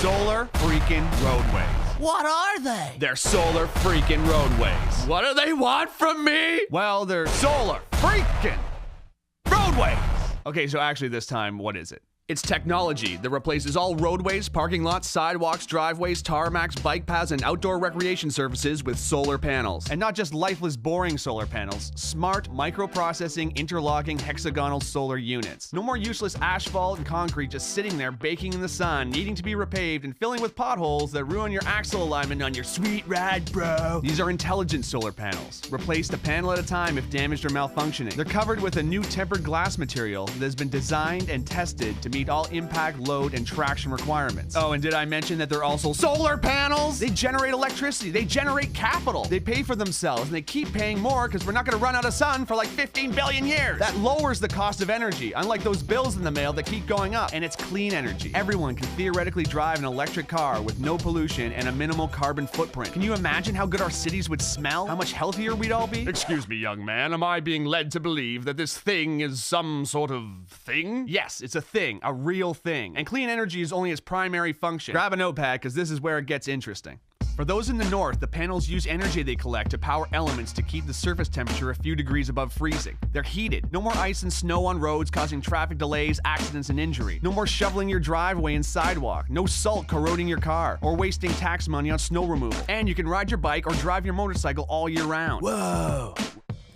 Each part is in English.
solar freaking roadways. What are they? They're solar freaking roadways. What do they want from me? Well, they're solar freaking roadways. Okay, so actually this time, what is it? It's technology that replaces all roadways, parking lots, sidewalks, driveways, tarmacs, bike paths, and outdoor recreation surfaces with solar panels. And not just lifeless, boring solar panels. Smart, microprocessing, interlocking, hexagonal solar units. No more useless asphalt and concrete just sitting there baking in the sun, needing to be repaved and filling with potholes that ruin your axle alignment on your sweet ride, bro. These are intelligent solar panels. Replaced a panel at a time if damaged or malfunctioning. They're covered with a new tempered glass material that has been designed and tested to meet all impact, load, and traction requirements. Oh, and did I mention that they're also solar panels? They generate electricity, they generate capital, they pay for themselves, and they keep paying more because we're not gonna run out of sun for like 15 billion years. That lowers the cost of energy, unlike those bills in the mail that keep going up. And it's clean energy. Everyone can theoretically drive an electric car with no pollution and a minimal carbon footprint. Can you imagine how good our cities would smell? How much healthier we'd all be? Excuse me, young man, am I being led to believe that this thing is some sort of thing? Yes, it's a thing, a real thing. And clean energy is only its primary function. Grab a notepad, because this is where it gets interesting. For those in the north, the panels use energy they collect to power elements to keep the surface temperature a few degrees above freezing. They're heated. No more ice and snow on roads causing traffic delays, accidents, and injury. No more shoveling your driveway and sidewalk. No salt corroding your car or wasting tax money on snow removal. And you can ride your bike or drive your motorcycle all year round. Whoa!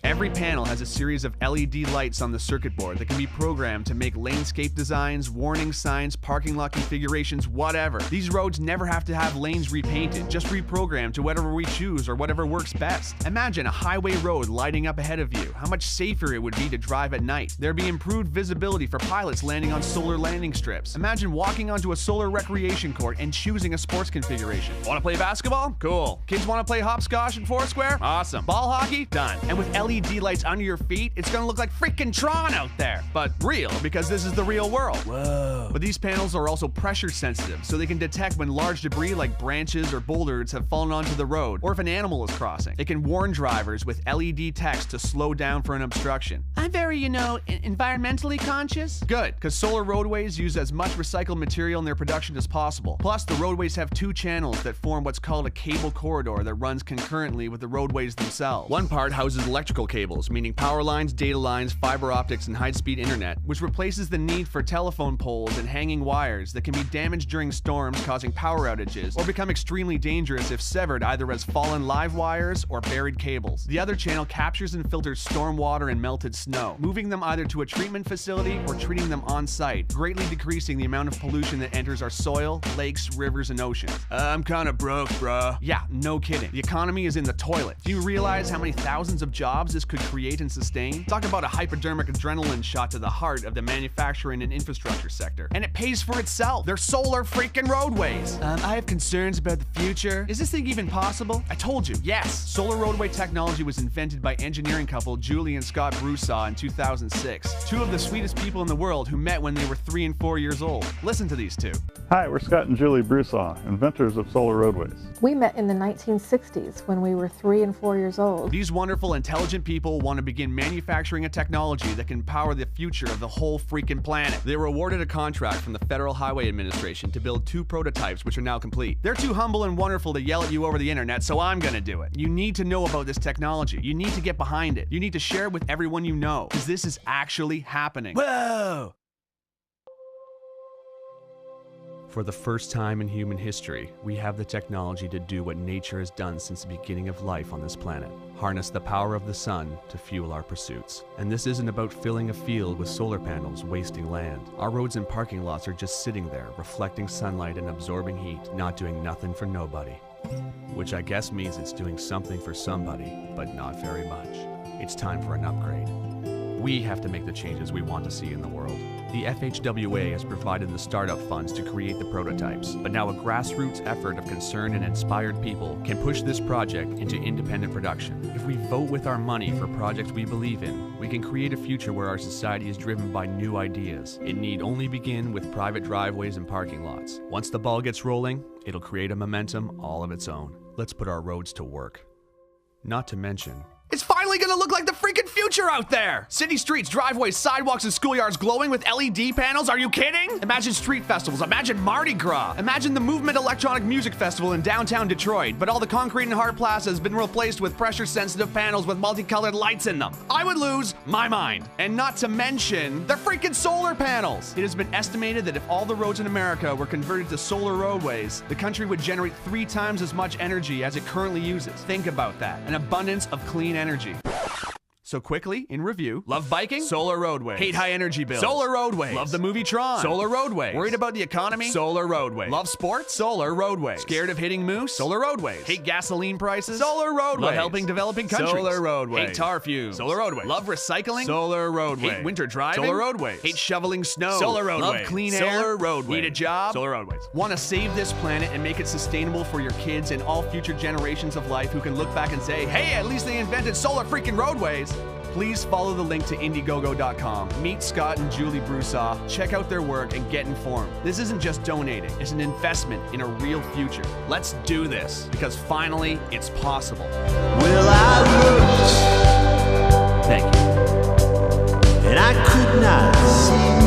Every panel has a series of LED lights on the circuit board that can be programmed to make landscape designs, warning signs, parking lot configurations, whatever. These roads never have to have lanes repainted, just reprogrammed to whatever we choose or whatever works best. Imagine a highway road lighting up ahead of you. How much safer it would be to drive at night. There'd be improved visibility for pilots landing on solar landing strips. Imagine walking onto a solar recreation court and choosing a sports configuration. Want to play basketball? Cool. Kids want to play hopscotch and foursquare? Awesome. Ball hockey? Done. And with LED lights under your feet, it's gonna look like freaking Tron out there. But real, because this is the real world. Whoa. But these panels are also pressure sensitive, so they can detect when large debris like branches or boulders have fallen onto the road, or if an animal is crossing. They can warn drivers with LED text to slow down for an obstruction. I'm very, environmentally conscious. Good, because solar roadways use as much recycled material in their production as possible. Plus, the roadways have two channels that form what's called a cable corridor that runs concurrently with the roadways themselves. One part houses electrical cables, meaning power lines, data lines, fiber optics, and high-speed internet, which replaces the need for telephone poles and hanging wires that can be damaged during storms, causing power outages, or become extremely dangerous if severed either as fallen live wires or buried cables. The other channel captures and filters storm water and melted snow, moving them either to a treatment facility or treating them on-site, greatly decreasing the amount of pollution that enters our soil, lakes, rivers, and oceans. I'm kinda broke, bruh. Yeah, no kidding. The economy is in the toilet. Do you realize how many thousands of jobs this could create and sustain? Talk about a hypodermic adrenaline shot to the heart of the manufacturing and infrastructure sector. And it pays for itself. They're solar freaking roadways. I have concerns about the future. Is this thing even possible? I told you, yes. Solar roadway technology was invented by engineering couple Julie and Scott Broussard in 2006. Two of the sweetest people in the world who met when they were 3 and 4 years old. Listen to these two. Hi, we're Scott and Julie Broussard, inventors of solar roadways. We met in the 1960s when we were 3 and 4 years old. These wonderful, intelligent people want to begin manufacturing a technology that can power the future of the whole freaking planet. They were awarded a contract from the Federal Highway Administration to build 2 prototypes, which are now complete. They're too humble and wonderful to yell at you over the internet, so I'm gonna do it. You need to know about this technology. You need to get behind it. You need to share it with everyone you know, because this is actually happening. Whoa! For the first time in human history, we have the technology to do what nature has done since the beginning of life on this planet. Harness the power of the sun to fuel our pursuits. And this isn't about filling a field with solar panels wasting land. Our roads and parking lots are just sitting there, reflecting sunlight and absorbing heat, not doing nothing for nobody. Which I guess means it's doing something for somebody, but not very much. It's time for an upgrade. We have to make the changes we want to see in the world. The FHWA has provided the startup funds to create the prototypes, but now a grassroots effort of concerned and inspired people can push this project into independent production. If we vote with our money for projects we believe in, we can create a future where our society is driven by new ideas. It need only begin with private driveways and parking lots. Once the ball gets rolling, it'll create a momentum all of its own. Let's put our roads to work. Not to mention, it's finally finally gonna look like the freaking future out there. City streets, driveways, sidewalks, and schoolyards glowing with LED panels. Are you kidding? Imagine street festivals. Imagine Mardi Gras. Imagine the Movement Electronic Music Festival in downtown Detroit, but all the concrete and hard plaza has been replaced with pressure-sensitive panels with multicolored lights in them. I would lose my mind. And not to mention the freaking solar panels. It has been estimated that if all the roads in America were converted to solar roadways, the country would generate 3 times as much energy as it currently uses. Think about that. An abundance of clean energy. So quickly, in review, love biking? Solar Roadways. Hate high energy bills? Solar Roadways. Love the movie Tron? Solar Roadways. Worried about the economy? Solar Roadways. Love sports? Solar Roadways. Scared of hitting moose? Solar Roadways. Hate gasoline prices? Solar Roadways. Love helping developing countries? Solar Roadways. Hate tar fumes? Solar Roadways. Love recycling? Solar Roadways. Hate winter driving? Solar Roadways. Hate shoveling snow? Solar Roadways. Love clean air? Solar Roadways. Need a job? Solar Roadways. Want to save this planet and make it sustainable for your kids and all future generations of life who can look back and say, hey, at least they invented solar freaking roadways? Please follow the link to Indiegogo.com. Meet Scott and Julie Broussard, check out their work, and get informed. This isn't just donating, it's an investment in a real future. Let's do this, because finally, it's possible. Well, I looked, Thank you. and I could not see